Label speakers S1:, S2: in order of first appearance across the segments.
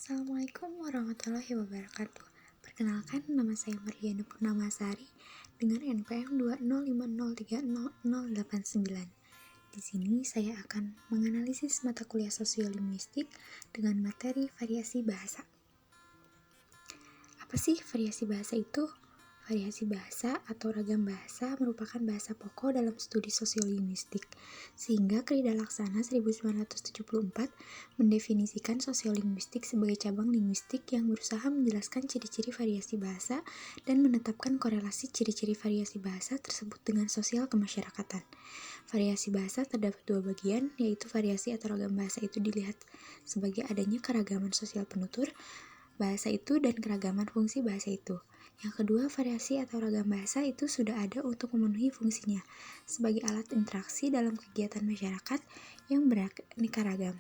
S1: Assalamualaikum warahmatullahi wabarakatuh. Perkenalkan, nama saya Marliana Purnamasari dengan NPM 205030089. Di sini saya akan menganalisis mata kuliah sosiolinguistik dengan materi variasi bahasa. Apa sih variasi bahasa itu? Variasi bahasa atau ragam bahasa merupakan bahasa pokok dalam studi sosiolinguistik, sehingga Krida Laksana 1974 mendefinisikan sosiolinguistik sebagai cabang linguistik yang berusaha menjelaskan ciri-ciri variasi bahasa dan menetapkan korelasi ciri-ciri variasi bahasa tersebut dengan sosial kemasyarakatan. Variasi bahasa terdapat dua bagian, yaitu variasi atau ragam bahasa itu dilihat sebagai adanya keragaman sosial penutur bahasa itu dan keragaman fungsi bahasa itu. Yang kedua, variasi atau ragam bahasa itu sudah ada untuk memenuhi fungsinya sebagai alat interaksi dalam kegiatan masyarakat yang beraneka ragam.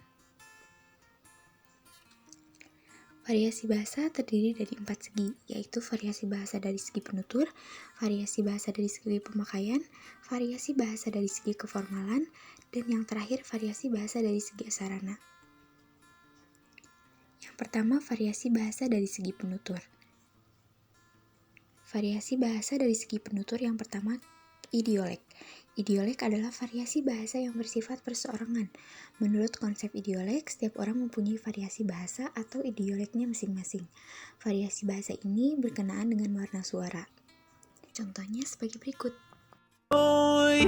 S1: Variasi bahasa terdiri dari 4 segi, yaitu variasi bahasa dari segi penutur, variasi bahasa dari segi pemakaian, variasi bahasa dari segi keformalan, dan yang terakhir variasi bahasa dari segi sarana. Yang pertama, variasi bahasa dari segi penutur. Variasi bahasa dari segi penutur yang pertama, idiolek. Idiolek adalah variasi bahasa yang bersifat perseorangan. Menurut konsep idiolek, setiap orang mempunyai variasi bahasa atau idioleknya masing-masing. Variasi bahasa ini berkenaan dengan warna suara. Contohnya sebagai berikut.
S2: Oh, easy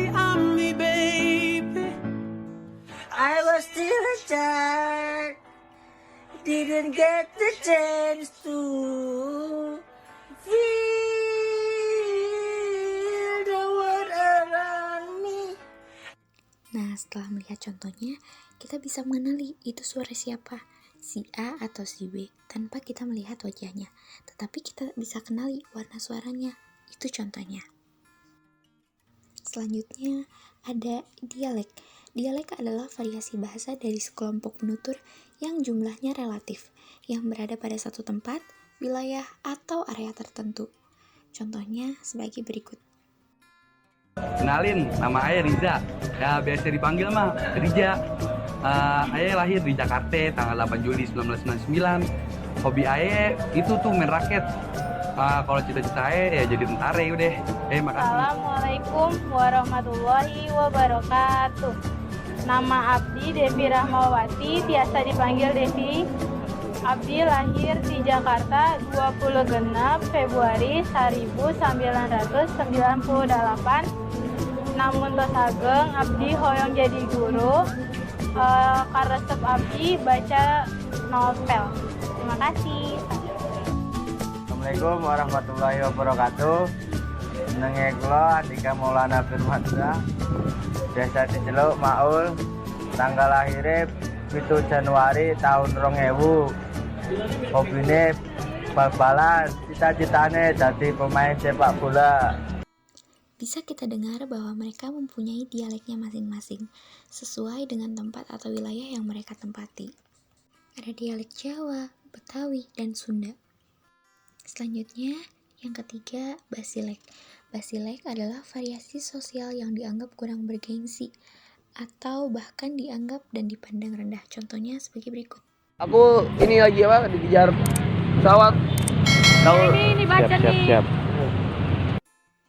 S2: on me, baby. I was still a child. Didn't get the chance to feel the world around me.
S1: Nah, setelah melihat contohnya, kita bisa mengenali itu suara siapa, si A atau si B, tanpa kita melihat wajahnya. Tetapi kita bisa kenali warna suaranya, itu contohnya. Selanjutnya, ada dialek. Dialek adalah variasi bahasa dari sekelompok penutur yang jumlahnya relatif, yang berada pada satu tempat, wilayah, atau area tertentu. Contohnya sebagai berikut.
S3: Kenalin, nama Ayah Riza. Ya, biasa dipanggil mah Rija. Ayah lahir di Jakarta tanggal 8 Juli 1999. Hobi Ayah itu tuh main raket. Kalau cita-cita Ayah ya jadi tentara udah. Makasih.
S4: Assalamualaikum warahmatullahi wabarakatuh. Nama Abdi Devi Rahmawati, biasa dipanggil Devi. Abdi lahir di Jakarta 26 Februari 1998. Namun tos ageng Abdi hoyong jadi guru. Karesep Abdi baca novel. Terima kasih.
S5: Assalamualaikum warahmatullahi wabarakatuh. Jenenge kula Andika Maulana Firmansyah. Biasa diceluk Maul. Tanggal lahirnya 7 Januari tahun 2000. Hobine bal-balan, cita-citane jadi pemain sepak bola.
S1: Bisa kita dengar bahwa mereka mempunyai dialeknya masing-masing, sesuai dengan tempat atau wilayah yang mereka tempati. Ada dialek Jawa, Betawi, dan Sunda. Selanjutnya, yang ketiga, basilek. Basilek adalah variasi sosial yang dianggap kurang bergengsi, atau bahkan dianggap dan dipandang rendah. Contohnya sebagai berikut.
S6: Aku ini lagi dikejar pesawat.
S4: Ini baca
S6: Siap.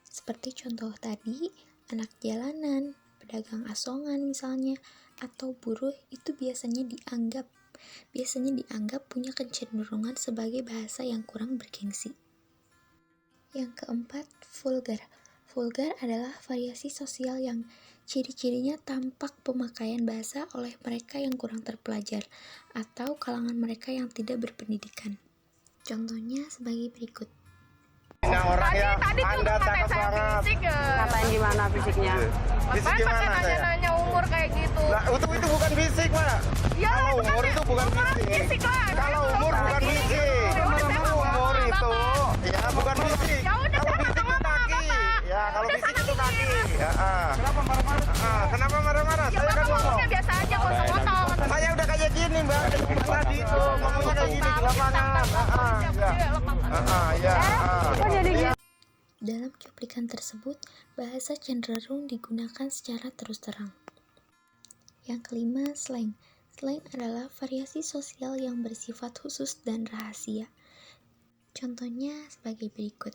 S1: Seperti contoh tadi, anak jalanan, pedagang asongan misalnya, atau buruh itu biasanya dianggap punya kecenderungan sebagai bahasa yang kurang bergengsi. Yang keempat, vulgar. Vulgar adalah variasi sosial yang ciri-cirinya tampak pemakaian bahasa oleh mereka yang kurang terpelajar atau kalangan mereka yang tidak berpendidikan. Contohnya sebagai berikut.
S4: Tadi tuh ngatain saya fisik ya.
S6: Ngatain gimana fisiknya?
S4: Fisik gimana nanya umur kayak gitu.
S5: Nah, itu bukan fisik, Pak.
S4: Ya,
S5: Kalau umur itu bukan fisik. Kalau umur bukan fisik. Umur itu ya bukan fisik.
S4: Ya udah
S5: Kalau
S4: saya
S5: fisik itu kaki. Ya, kalau fisik itu kaki. Kenapa marah-marah? Kenapa marah-marah?
S4: Ya
S5: Saya kan ngomong.
S4: ngomongnya biasa aja, nggak usah ngotong.
S5: Saya udah kayak gini, Mbak. Tadi itu ngomongnya kayak gini di lapangan. Ya.
S1: Dalam cuplikan tersebut, bahasa cenderung digunakan secara terus terang. Yang kelima, slang. Slang adalah variasi sosial yang bersifat khusus dan rahasia. Contohnya sebagai berikut.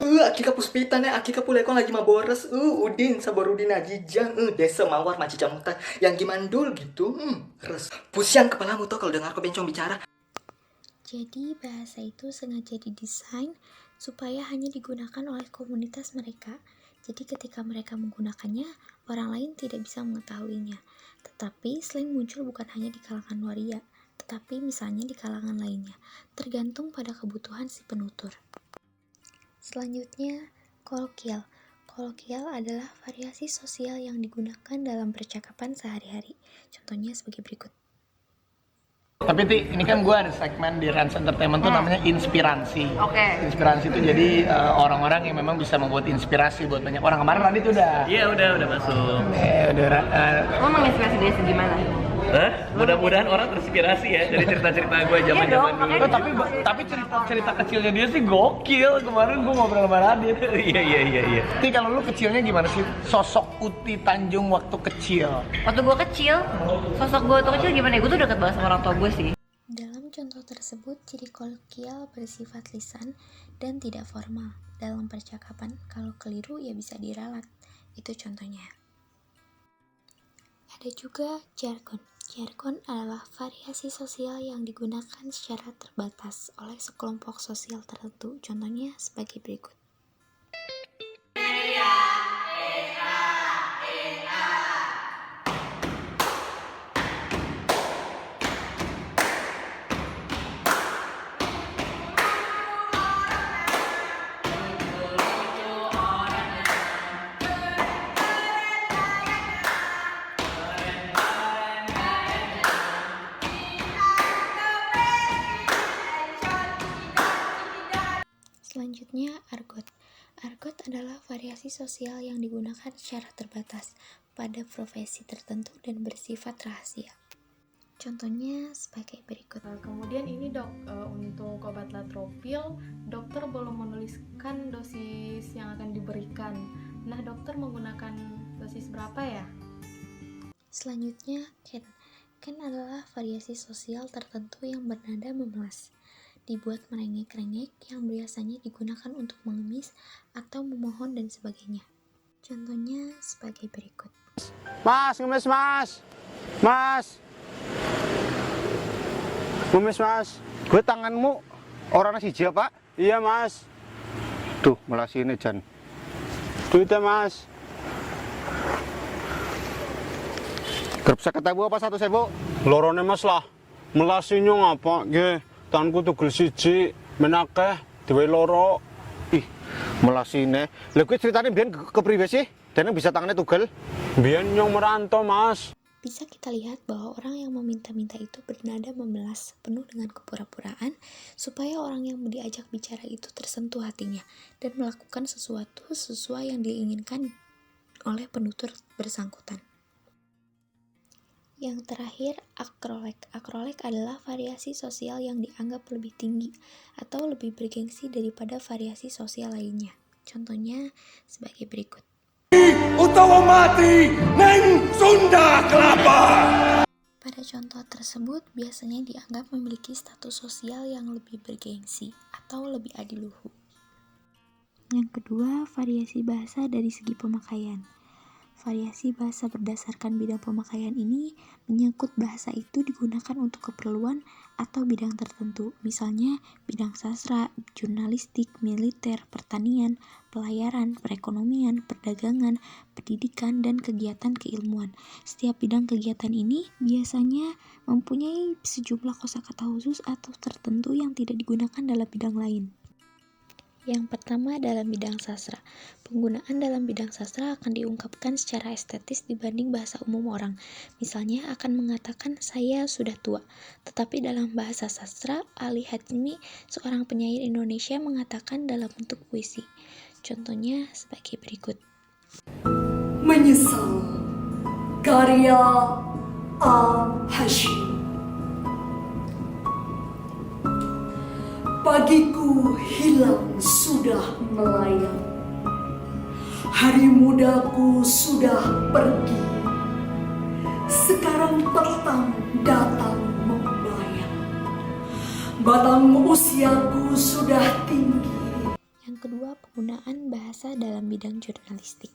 S7: Aki ka puspitan aki ka pulekong lagi maboras. Udin saborudin ajijang. Desa mawar macicang mutan yang gimandul gitu. Res. Pusing kepalamu tuh kalau dengar kau bencong bicara.
S1: Jadi bahasa itu sengaja didesain supaya hanya digunakan oleh komunitas mereka. Jadi ketika mereka menggunakannya, orang lain tidak bisa mengetahuinya. Tetapi slang muncul bukan hanya di kalangan waria, tetapi misalnya di kalangan lainnya, tergantung pada kebutuhan si penutur. Selanjutnya, kolokial. Kolokial adalah variasi sosial yang digunakan dalam percakapan sehari-hari. Contohnya sebagai berikut.
S8: Tapi ini kan gue ada segmen di Rans Entertainment tuh namanya inspirasi.
S9: Oke.
S8: Inspirasi itu jadi orang-orang yang memang bisa membuat inspirasi buat banyak orang. Kemarin Radit udah.
S10: Iya udah masuk.
S9: Lo menginspirasi dia segimana?
S10: Mudah-mudahan orang terinspirasi ya dari cerita-cerita gue zaman-zaman dulu.
S8: Tapi cerita kecilnya dia sih gokil. Kemarin gue ngobrol sama Radit.
S10: Iya.
S8: Tapi kalau lu kecilnya gimana sih? Sosok Uti Tanjung waktu kecil.
S9: Waktu gue kecil, sosok gue waktu kecil gimana ya? Gue tuh deket banget sama orang tua gue sih.
S1: Dalam contoh tersebut, ciri kolokial bersifat lisan dan tidak formal. Dalam percakapan, kalau keliru ya bisa diralat. Itu contohnya. Ada juga jargon. Jargon adalah variasi sosial yang digunakan secara terbatas oleh sekelompok sosial tertentu. Contohnya sebagai berikut. Selanjutnya, argot. Argot adalah variasi sosial yang digunakan secara terbatas pada profesi tertentu dan bersifat rahasia. Contohnya sebagai berikut.
S11: Kemudian ini dok, untuk obat latrophil, dokter belum menuliskan dosis yang akan diberikan. Nah, dokter menggunakan dosis berapa ya?
S1: Selanjutnya, ken. Ken adalah variasi sosial tertentu yang bernada memelas. Dibuat merengek-rengek yang biasanya digunakan untuk mengemis atau memohon dan sebagainya. Contohnya sebagai berikut.
S4: Mas, ngemis mas. Mas. Ngemis mas. Gue tanganmu orang nasi jia pak? Iya mas. Tuh melasi ini Jan. Duitnya mas. Gerb seketabu apa 1.000?
S12: Lorone mas lah. Melasinya ngapa nggih? Tanganku tugel siji, menakeh diwe loro.
S4: Ih, melasine. Lha kuwi ceritane mbiyen kepriwe sih? Dene bisa tangannya tugel?
S12: Mbiyen nyong merantau, Mas.
S1: Bisa kita lihat bahwa orang yang meminta-minta itu bernada memelas penuh dengan kepura-puraan supaya orang yang diajak bicara itu tersentuh hatinya dan melakukan sesuatu sesuai yang diinginkan oleh penutur bersangkutan. Yang terakhir, akrolek. Akrolek adalah variasi sosial yang dianggap lebih tinggi atau lebih bergengsi daripada variasi sosial lainnya. Contohnya sebagai berikut.
S13: Utawa mati neng Sunda Kelapa.
S1: Pada contoh tersebut biasanya dianggap memiliki status sosial yang lebih bergengsi atau lebih adiluhu. Yang kedua, variasi bahasa dari segi pemakaian. Variasi bahasa berdasarkan bidang pemakaian ini menyangkut bahasa itu digunakan untuk keperluan atau bidang tertentu, misalnya bidang sastra, jurnalistik, militer, pertanian, pelayaran, perekonomian, perdagangan, pendidikan, dan kegiatan keilmuan. Setiap bidang kegiatan ini biasanya mempunyai sejumlah kosakata khusus atau tertentu yang tidak digunakan dalam bidang lain. Yang pertama dalam bidang sastra. Penggunaan dalam bidang sastra akan diungkapkan secara estetis dibanding bahasa umum orang. Misalnya akan mengatakan saya sudah tua. Tetapi dalam bahasa sastra, Ali Hatimi, seorang penyair Indonesia mengatakan dalam bentuk puisi. Contohnya sebagai berikut.
S14: Menyesal. Karya A. Hashim. Pagiku hilang sudah melayang, hari mudaku sudah pergi, sekarang petang batang usiaku sudah tinggi.
S1: Yang kedua, penggunaan bahasa dalam bidang jurnalistik.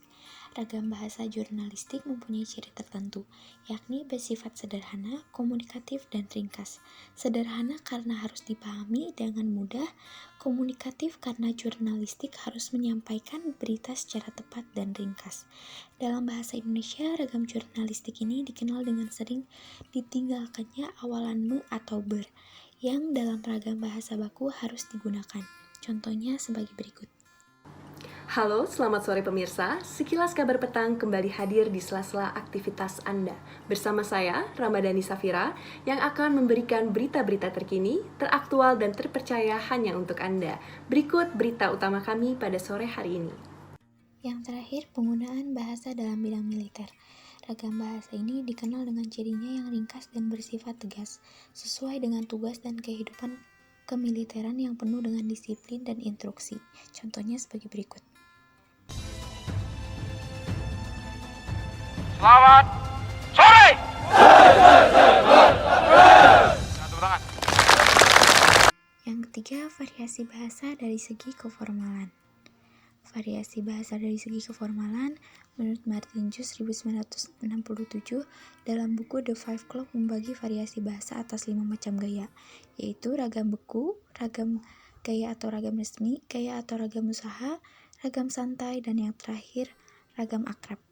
S1: Ragam bahasa jurnalistik mempunyai ciri tertentu, yakni bersifat sederhana, komunikatif, dan ringkas. Sederhana karena harus dipahami dengan mudah, komunikatif karena jurnalistik harus menyampaikan berita secara tepat dan ringkas. Dalam bahasa Indonesia, ragam jurnalistik ini dikenal dengan sering ditinggalkannya awalan me atau ber, yang dalam ragam bahasa baku harus digunakan. Contohnya sebagai berikut.
S15: Halo, selamat sore pemirsa. Sekilas kabar petang kembali hadir di sela-sela aktivitas Anda. Bersama saya, Ramadhani Safira, yang akan memberikan berita-berita terkini, teraktual, dan terpercaya hanya untuk Anda. Berikut berita utama kami pada sore hari ini.
S1: Yang terakhir, penggunaan bahasa dalam bidang militer. Ragam bahasa ini dikenal dengan cirinya yang ringkas dan bersifat tegas, sesuai dengan tugas dan kehidupan kemiliteran yang penuh dengan disiplin dan instruksi. Contohnya sebagai berikut.
S5: Selamat sore.
S1: Yang ketiga, variasi bahasa dari segi keformalan. Variasi bahasa dari segi keformalan, menurut Martin Jones 1967, dalam buku The Five Clock membagi variasi bahasa atas 5 macam gaya, yaitu ragam beku, ragam gaya atau ragam resmi, gaya atau ragam usaha, ragam santai, dan yang terakhir, ragam akrab.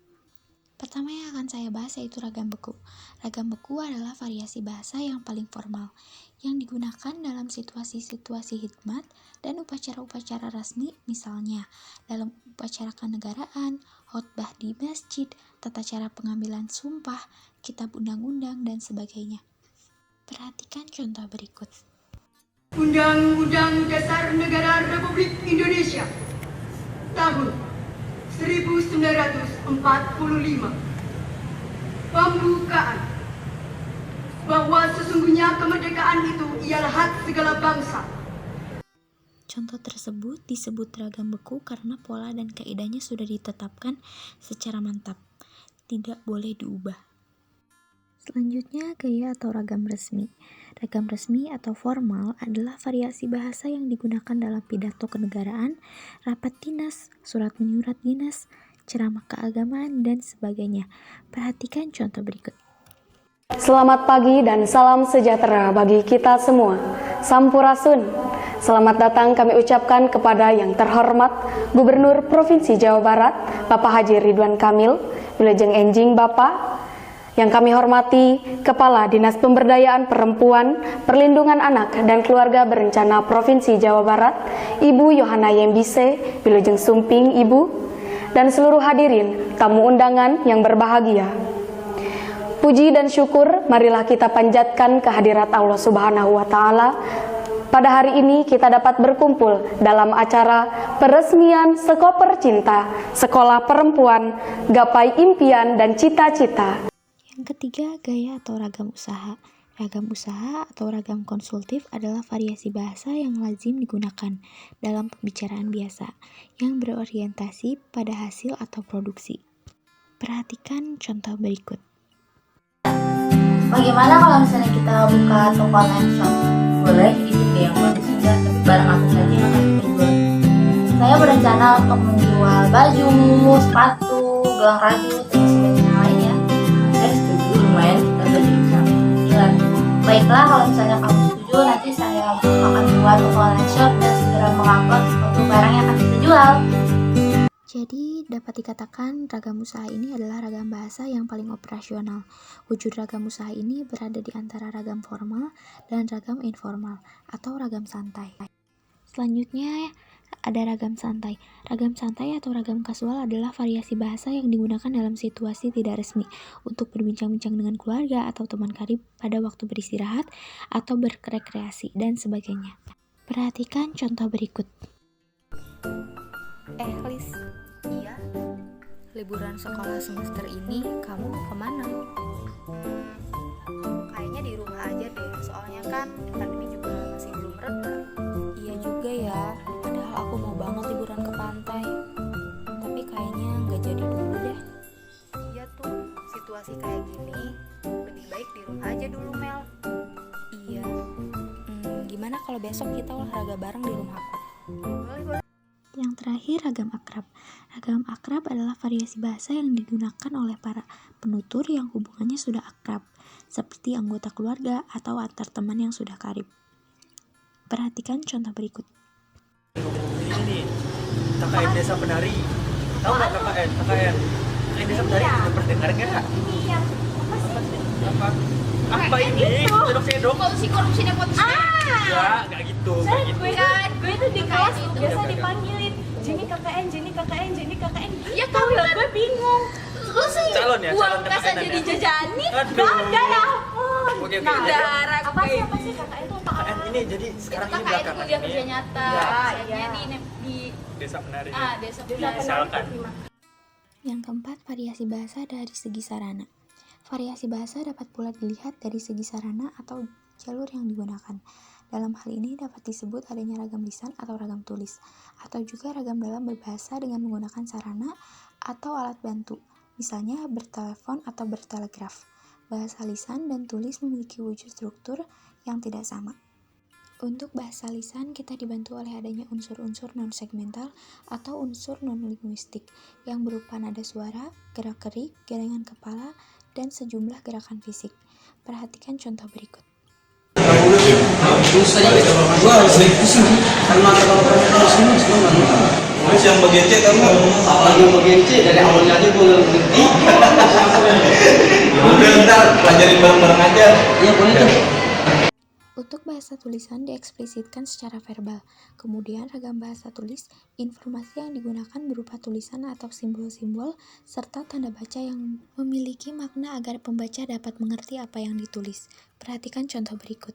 S1: Pertama yang akan saya bahas yaitu ragam beku. Ragam beku adalah variasi bahasa yang paling formal, yang digunakan dalam situasi-situasi khidmat dan upacara-upacara resmi, misalnya dalam upacara kenegaraan, khotbah di masjid, tata cara pengambilan sumpah, kitab undang-undang, dan sebagainya. Perhatikan contoh berikut.
S2: Undang-Undang Dasar Negara Republik Indonesia tahun 1945. Pembukaan bahwa sesungguhnya kemerdekaan itu ialah hak segala bangsa.
S1: Contoh tersebut disebut ragam beku karena pola dan kaidahnya sudah ditetapkan secara mantap, tidak boleh diubah. Selanjutnya, gaya atau ragam resmi. Ragam resmi atau formal adalah variasi bahasa yang digunakan dalam pidato kenegaraan, rapat dinas, surat menyurat dinas, ceramah keagamaan, dan sebagainya. Perhatikan contoh berikut.
S16: Selamat pagi dan salam sejahtera bagi kita semua. Sampurasun. Selamat datang kami ucapkan kepada yang terhormat Gubernur Provinsi Jawa Barat, Bapak Haji Ridwan Kamil, Wilujeng Enjing Bapak, yang kami hormati Kepala Dinas Pemberdayaan Perempuan, Perlindungan Anak dan Keluarga Berencana Provinsi Jawa Barat, Ibu Yohana Yembise, Wilujeng Sumping Ibu, dan seluruh hadirin tamu undangan yang berbahagia. Puji dan syukur marilah kita panjatkan kehadirat Allah Subhanahu wa Ta'ala. Pada hari ini kita dapat berkumpul dalam acara peresmian Sekoper Cinta, Sekolah Perempuan, Gapai Impian dan Cita-Cita.
S1: Yang ketiga, gaya atau ragam usaha. Ragam usaha atau ragam konsultif adalah variasi bahasa yang lazim digunakan dalam pembicaraan biasa, yang berorientasi pada hasil atau produksi. Perhatikan contoh berikut.
S17: Bagaimana kalau misalnya kita buka toko online shop? Boleh, ide yang bagus saja, tapi barang apa saja yang akan kita jual? Saya berencana untuk menjual baju, sepatu, gelang rajut, dan sebagainya lainnya. Saya setuju, lumayan kita belajar bisa. Baiklah, kalau misalnya kamu setuju, nanti saya akan buat toko online shop dan segera mengupload foto barang yang akan kita jual.
S1: Jadi, dapat dikatakan ragam usaha ini adalah ragam bahasa yang paling operasional. Wujud ragam usaha ini berada di antara ragam formal dan ragam informal atau ragam santai. Selanjutnya, ada ragam santai. Ragam santai atau ragam kasual adalah variasi bahasa yang digunakan dalam situasi tidak resmi untuk berbincang-bincang dengan keluarga atau teman karib pada waktu beristirahat atau berrekreasi dan sebagainya. Perhatikan contoh berikut.
S18: Lis, iya? Liburan sekolah semester ini kamu mau kemana?
S19: Kayaknya di rumah aja deh, soalnya kan pandemi juga masih belum reda.
S18: Iya juga ya, padahal aku mau banget liburan ke pantai. Tapi kayaknya nggak jadi dulu deh.
S19: Iya tuh, situasi kayak gini lebih baik di rumah aja dulu, Mel.
S18: Iya. Gimana kalau besok kita olahraga bareng di rumah aku.
S1: Yang terakhir, ragam akrab. Ragam akrab adalah variasi bahasa yang digunakan oleh para penutur yang hubungannya sudah akrab, seperti anggota keluarga atau antar teman yang sudah karib. Perhatikan contoh berikut.
S7: Ini KKN Desa Penari. Tahu nggak KKN? KKN Desa Penari udah pernah dengar nggak?
S19: Iya. Apa sih?
S7: Apa ini? Sendok-sendok.
S19: Korupsi nepotisme.
S7: Ya, nggak gitu.
S19: Gue tuh di kelas biasa dipanggilin Jenny KKN. Iya tahu lah, gue bingung. Terus sih
S7: calon ya, calon
S19: uang kas aja
S7: KKN ya?
S19: dijajanin.
S7: Aduh.
S19: Gak ada ya ampun.
S7: Oke.
S19: Darah apa sih KKN itu apa?
S7: KKN ini jadi sekarang ini
S19: KKN
S7: belakangan
S19: kuliah
S7: ini.
S19: kerja nyata.
S7: Ya.
S19: Di
S7: Desa Penari.
S19: Desa Penari.
S7: Misalkan.
S1: Yang keempat, variasi bahasa dari segi sarana. Variasi bahasa dapat pula dilihat dari segi sarana atau jalur yang digunakan. Dalam hal ini dapat disebut adanya ragam lisan atau ragam tulis, atau juga ragam dalam berbahasa dengan menggunakan sarana atau alat bantu, misalnya bertelepon atau bertelegraf. Bahasa lisan dan tulis memiliki wujud struktur yang tidak sama. Untuk bahasa lisan, kita dibantu oleh adanya unsur-unsur non-segmental atau unsur non-linguistik yang berupa nada suara, gerak-gerik, gelengan kepala, dan sejumlah gerakan fisik. Perhatikan contoh berikut.
S20: Gua harus naik pusing sih, karena kalau kamu sini terus yang bagian C kamu lagi bagian C dari awalnya aja gue ngerti. Udah ntar ajarin bareng-bareng aja. Iya boleh tuh.
S1: Untuk bahasa tulisan dieksplisitkan secara verbal. Kemudian ragam bahasa tulis, informasi yang digunakan berupa tulisan atau simbol-simbol serta tanda baca yang memiliki makna agar pembaca dapat mengerti apa yang ditulis. Perhatikan contoh berikut.